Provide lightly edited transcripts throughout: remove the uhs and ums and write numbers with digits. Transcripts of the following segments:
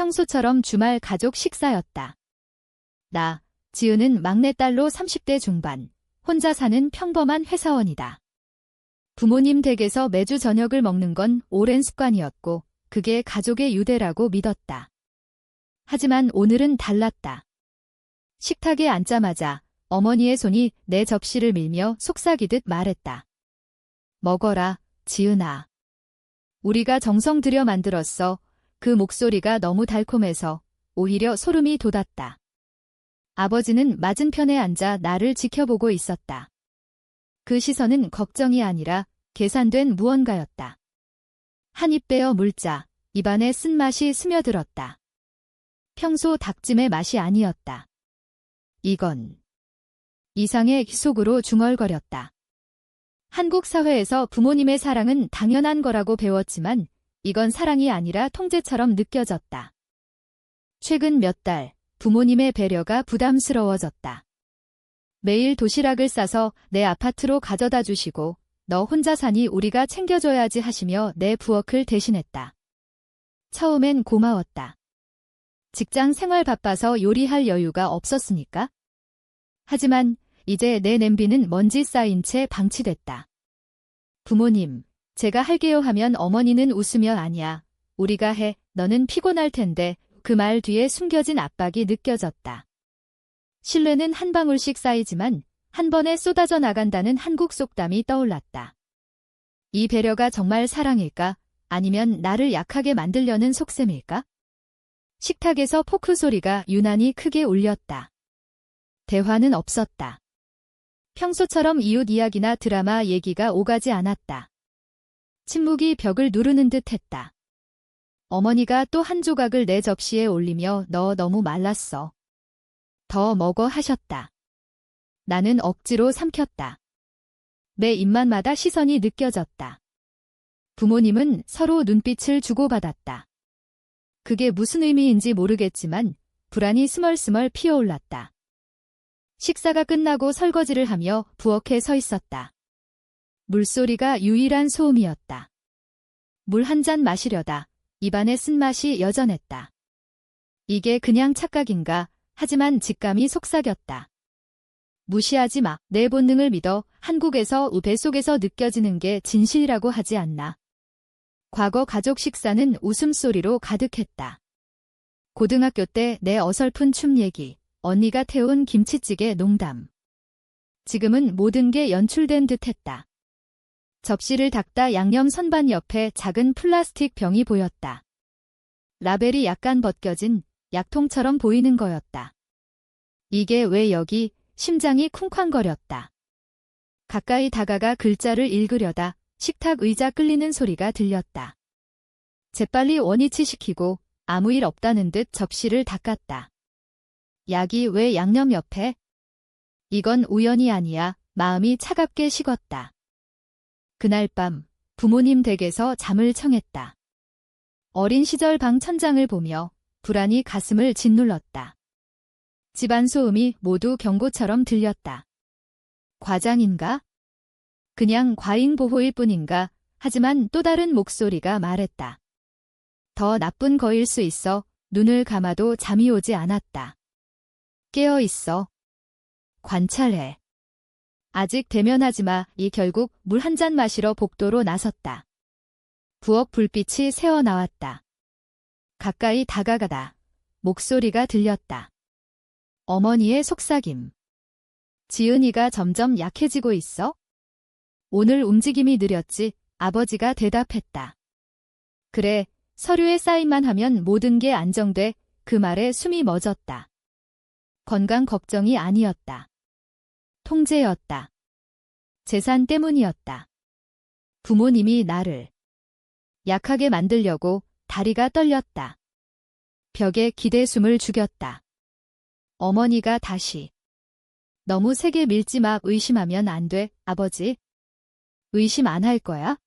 평소처럼 주말 가족 식사였다. 나, 지은은 막내딸로 30대 중반, 혼자 사는 평범한 회사원이다. 부모님 댁에서 매주 저녁을 먹는 건 오랜 습관이었고 그게 가족의 유대라고 믿었다. 하지만 오늘은 달랐다. 식탁에 앉자마자 어머니의 손이 내 접시를 밀며 속삭이듯 말했다. 먹어라, 지은아. 우리가 정성 들여 만들었어. 그 목소리가 너무 달콤해서 오히려 소름이 돋았다. 아버지는 맞은편에 앉아 나를 지켜보고 있었다. 그 시선은 걱정이 아니라 계산된 무언가였다. 한 입 베어 물자 입안에 쓴맛이 스며들었다. 평소 닭찜의 맛이 아니었다. 이건 이상의 속으로 중얼거렸다. 한국 사회에서 부모님의 사랑은 당연한 거라고 배웠지만 이건 사랑이 아니라 통제처럼 느껴졌다. 최근 몇 달 부모님의 배려가 부담스러워졌다. 매일 도시락을 싸서 내 아파트로 가져다 주시고 너 혼자 사니 우리가 챙겨줘야지 하시며 내 부엌을 대신했다. 처음엔 고마웠다. 직장 생활 바빠서 요리할 여유가 없었으니까. 하지만 이제 내 냄비는 먼지 쌓인 채 방치됐다. 부모님, 제가 할게요 하면 어머니는 웃으며 아니야. 우리가 해. 너는 피곤할 텐데. 그 말 뒤에 숨겨진 압박이 느껴졌다. 신뢰는 한 방울씩 쌓이지만 한 번에 쏟아져 나간다는 한국 속담이 떠올랐다. 이 배려가 정말 사랑일까? 아니면 나를 약하게 만들려는 속셈일까? 식탁에서 포크 소리가 유난히 크게 울렸다. 대화는 없었다. 평소처럼 이웃 이야기나 드라마 얘기가 오가지 않았다. 침묵이 벽을 누르는 듯 했다. 어머니가 또 한 조각을 내 접시에 올리며 너 너무 말랐어. 더 먹어 하셨다. 나는 억지로 삼켰다. 매 입맛마다 시선이 느껴졌다. 부모님은 서로 눈빛을 주고받았다. 그게 무슨 의미인지 모르겠지만 불안이 스멀스멀 피어올랐다. 식사가 끝나고 설거지를 하며 부엌에 서 있었다. 물소리가 유일한 소음이었다. 물 한 잔 마시려다 입안의 쓴맛이 여전했다. 이게 그냥 착각인가? 하지만 직감이 속삭였다. 무시하지 마. 내 본능을 믿어. 한국에서 뱃속에서 느껴지는 게 진실이라고 하지 않나. 과거 가족 식사는 웃음소리로 가득했다. 고등학교 때 내 어설픈 춤 얘기, 언니가 태운 김치찌개 농담. 지금은 모든 게 연출된 듯했다. 접시를 닦다 양념 선반 옆에 작은 플라스틱 병이 보였다. 라벨이 약간 벗겨진 약통처럼 보이는 거였다. 이게 왜 여기? 심장이 쿵쾅거렸다. 가까이 다가가 글자를 읽으려다 식탁 의자 끌리는 소리가 들렸다. 재빨리 원위치시키고 아무 일 없다는 듯 접시를 닦았다. 약이 왜 양념 옆에? 이건 우연이 아니야. 마음이 차갑게 식었다. 그날 밤 부모님 댁에서 잠을 청했다. 어린 시절 방 천장을 보며 불안이 가슴을 짓눌렀다. 집안 소음이 모두 경고처럼 들렸다. 과장인가? 그냥 과잉 보호일 뿐인가? 하지만 또 다른 목소리가 말했다. 더 나쁜 거일 수 있어. 눈을 감아도 잠이 오지 않았다. 깨어 있어. 관찰해. 아직 대면하지 마. 이 결국 물 한 잔 마시러 복도로 나섰다. 부엌 불빛이 새어나왔다. 가까이 다가가다. 목소리가 들렸다. 어머니의 속삭임. 지은이가 점점 약해지고 있어? 오늘 움직임이 느렸지? 아버지가 대답했다. 그래, 서류에 사인만 하면 모든 게 안정돼. 그 말에 숨이 멎었다. 건강 걱정이 아니었다. 통제였다. 재산 때문이었다. 부모님이 나를 약하게 만들려고. 다리가 떨렸다. 벽에 기대 숨을 죽였다. 어머니가 다시. 너무 세게 밀지 마. 의심하면 안 돼, 아버지. 의심 안 할 거야?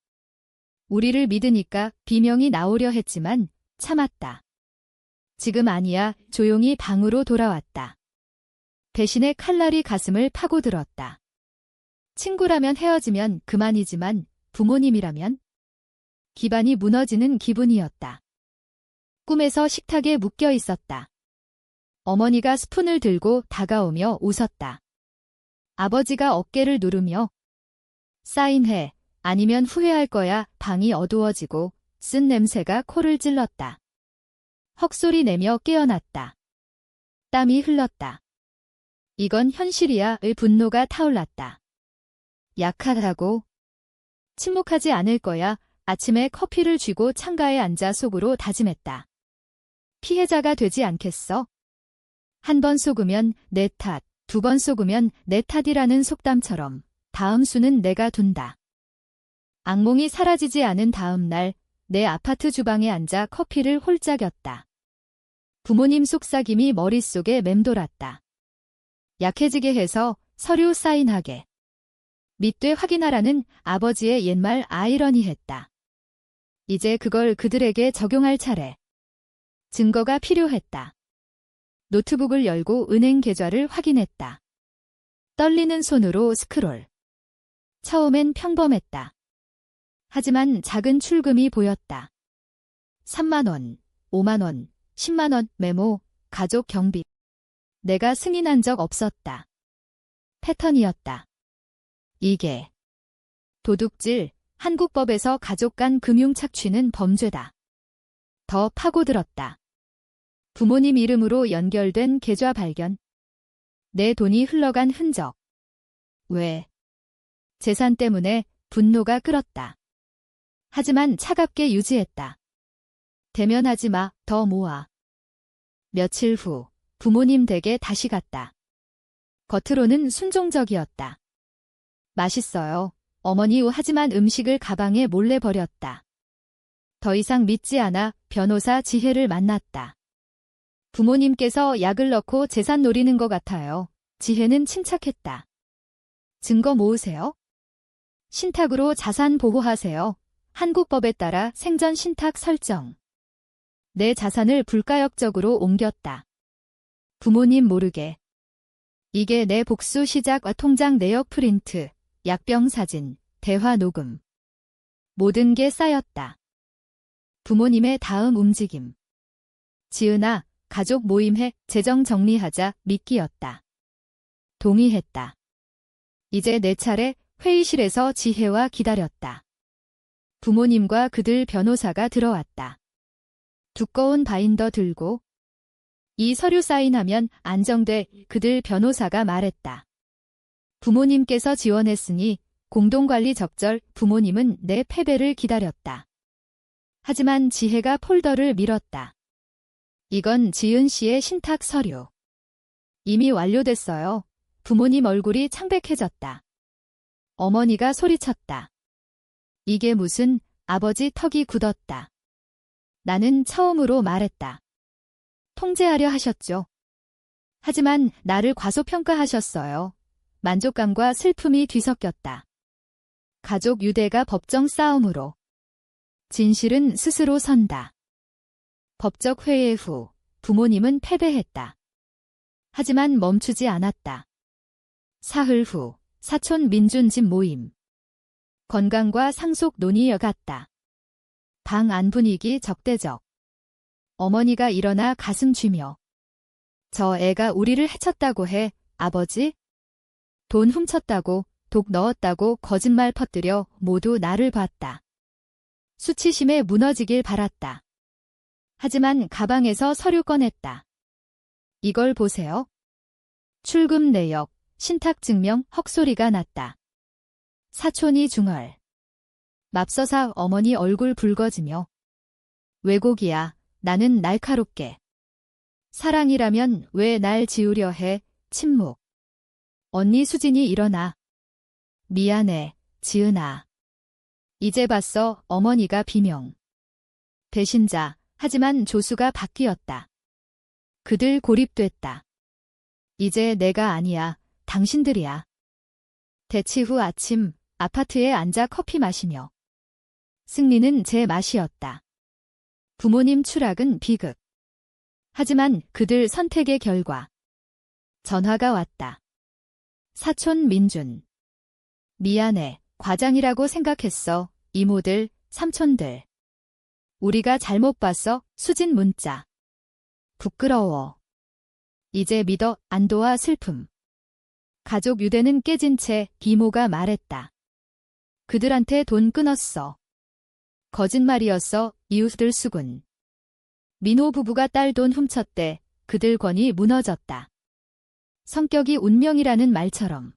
우리를 믿으니까 비명이 나오려 했지만 참았다. 지금 아니야. 조용히 방으로 돌아왔다. 대신에 칼날이 가슴을 파고들었다. 친구라면 헤어지면 그만이지만 부모님이라면? 기반이 무너지는 기분이었다. 꿈에서 식탁에 묶여 있었다. 어머니가 스푼을 들고 다가오며 웃었다. 아버지가 어깨를 누르며 사인해, 아니면 후회할 거야. 방이 어두워지고 쓴 냄새가 코를 찔렀다. 헉소리 내며 깨어났다. 땀이 흘렀다. 이건 현실이야. 의 분노가 타올랐다. 약하다고? 침묵하지 않을 거야. 아침에 커피를 쥐고 창가에 앉아 속으로 다짐했다. 피해자가 되지 않겠어? 한 번 속으면 내 탓, 두 번 속으면 내 탓이라는 속담처럼 다음 수는 내가 둔다. 악몽이 사라지지 않은 다음 날, 내 아파트 주방에 앉아 커피를 홀짝였다. 부모님 속삭임이 머릿속에 맴돌았다. 약해지게 해서 서류 사인하게. 밑돼 확인하라는 아버지의 옛말 아이러니했다. 이제 그걸 그들에게 적용할 차례. 증거가 필요했다. 노트북을 열고 은행 계좌를 확인했다. 떨리는 손으로 스크롤. 처음엔 평범했다. 하지만 작은 출금이 보였다. 3만 원, 5만 원, 10만 원, 메모, 가족 경비. 내가 승인한 적 없었다. 패턴이었다. 이게 도둑질, 한국법에서 가족 간 금융 착취는 범죄다. 더 파고들었다. 부모님 이름으로 연결된 계좌 발견. 내 돈이 흘러간 흔적. 왜? 재산 때문에 분노가 끓었다. 하지만 차갑게 유지했다. 대면하지 마, 더 모아. 며칠 후 부모님 댁에 다시 갔다. 겉으로는 순종적이었다. 맛있어요. 어머니 하지만 음식을 가방에 몰래 버렸다. 더 이상 믿지 않아 변호사 지혜를 만났다. 부모님께서 약을 넣고 재산 노리는 것 같아요. 지혜는 침착했다. 증거 모으세요. 신탁으로 자산 보호하세요. 한국법에 따라 생전 신탁 설정. 내 자산을 불가역적으로 옮겼다. 부모님 모르게. 이게 내 복수 시작. 통장 내역 프린트, 약병 사진, 대화 녹음. 모든 게 쌓였다. 부모님의 다음 움직임. 지은아, 가족 모임해. 재정 정리하자. 미끼였다. 동의했다. 이제 내 차례. 회의실에서 지혜와 기다렸다. 부모님과 그들 변호사가 들어왔다. 두꺼운 바인더 들고 이 서류 사인하면 안정돼. 그들 변호사가 말했다. 부모님께서 지원했으니 공동관리 적절. 부모님은 내 패배를 기다렸다. 하지만 지혜가 폴더를 밀었다. 이건 지은 씨의 신탁 서류. 이미 완료됐어요. 부모님 얼굴이 창백해졌다. 어머니가 소리쳤다. 이게 무슨, 아버지 턱이 굳었다. 나는 처음으로 말했다. 통제하려 하셨죠. 하지만 나를 과소평가하셨어요. 만족감과 슬픔이 뒤섞였다. 가족 유대가 법정 싸움으로. 진실은 스스로 선다. 법적 회의 후 부모님은 패배했다. 하지만 멈추지 않았다. 사흘 후 사촌 민준 집 모임. 건강과 상속 논의여갔다. 방 안 분위기 적대적. 어머니가 일어나 가슴 쥐며. 저 애가 우리를 해쳤다고 해, 아버지? 돈 훔쳤다고, 독 넣었다고 거짓말 퍼뜨려 모두 나를 봤다. 수치심에 무너지길 바랐다. 하지만 가방에서 서류 꺼냈다. 이걸 보세요. 출금 내역, 신탁증명. 헉소리가 났다. 사촌이 중얼. 맙서사. 어머니 얼굴 붉어지며. 왜곡이야. 나는 날카롭게. 사랑이라면 왜 날 지우려 해. 침묵. 언니 수진이 일어나. 미안해, 지은아. 이제 봤어. 어머니가 비명. 배신자. 하지만 조수가 바뀌었다. 그들 고립됐다. 이제 내가 아니야. 당신들이야. 대치 후 아침, 아파트에 앉아 커피 마시며. 승리는 제 맛이었다. 부모님 추락은 비극. 하지만 그들 선택의 결과. 전화가 왔다. 사촌 민준. 미안해. 과장이라고 생각했어. 이모들, 삼촌들. 우리가 잘못 봤어. 수진 문자. 부끄러워. 이제 믿어. 안도와 슬픔. 가족 유대는 깨진 채 이모가 말했다. 그들한테 돈 끊었어. 거짓말이었어. 이웃들 수군. 민호 부부가 딸 돈 훔쳤대. 그들 권이 무너졌다. 성격이 운명이라는 말처럼.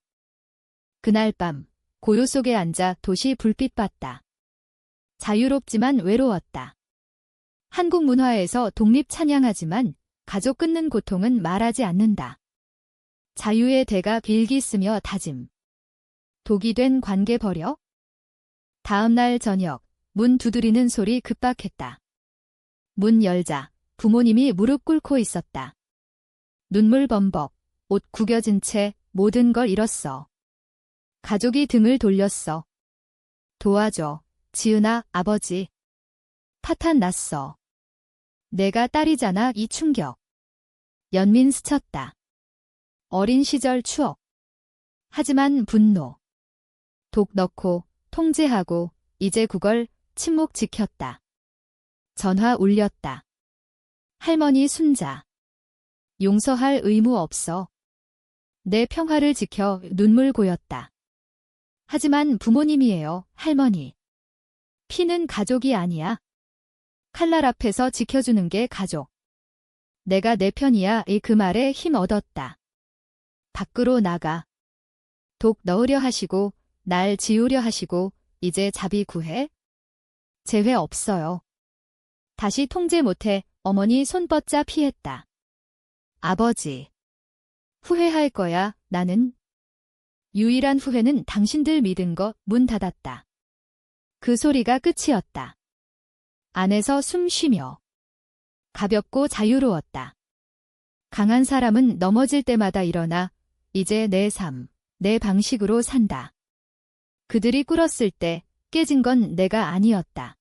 그날 밤 고요 속에 앉아 도시 불빛 봤다. 자유롭지만 외로웠다. 한국 문화에서 독립 찬양하지만 가족 끊는 고통은 말하지 않는다. 자유의 대가 빌기 쓰며 다짐. 독이 된 관계 버려? 다음 날 저녁 문 두드리는 소리 급박했다. 문 열자 부모님이 무릎 꿇고 있었다. 눈물 범벅, 옷 구겨진 채 모든 걸 잃었어. 가족이 등을 돌렸어. 도와줘, 지은아, 아버지. 파탄 났어. 내가 딸이잖아. 이 충격. 연민 스쳤다. 어린 시절 추억. 하지만 분노. 독 넣고 통제하고 이제 그걸 침묵 지켰다. 전화 울렸다. 할머니 순자. 용서할 의무 없어. 내 평화를 지켜. 눈물 고였다. 하지만 부모님이에요, 할머니. 피는 가족이 아니야. 칼날 앞에서 지켜주는 게 가족. 내가 내 편이야. 그 말에 힘 얻었다. 밖으로 나가. 독 넣으려 하시고 날 지우려 하시고 이제 자비 구해? 재회 없어요. 다시 통제 못해. 어머니 손 뻗자 피했다. 아버지. 후회할 거야. 나는. 유일한 후회는 당신들 믿은 거. 문 닫았다. 그 소리가 끝이었다. 안에서 숨 쉬며. 가볍고 자유로웠다. 강한 사람은 넘어질 때마다 일어나 이제 내 삶, 내 방식으로 산다. 그들이 꿇었을 때 깨진 건 내가 아니었다.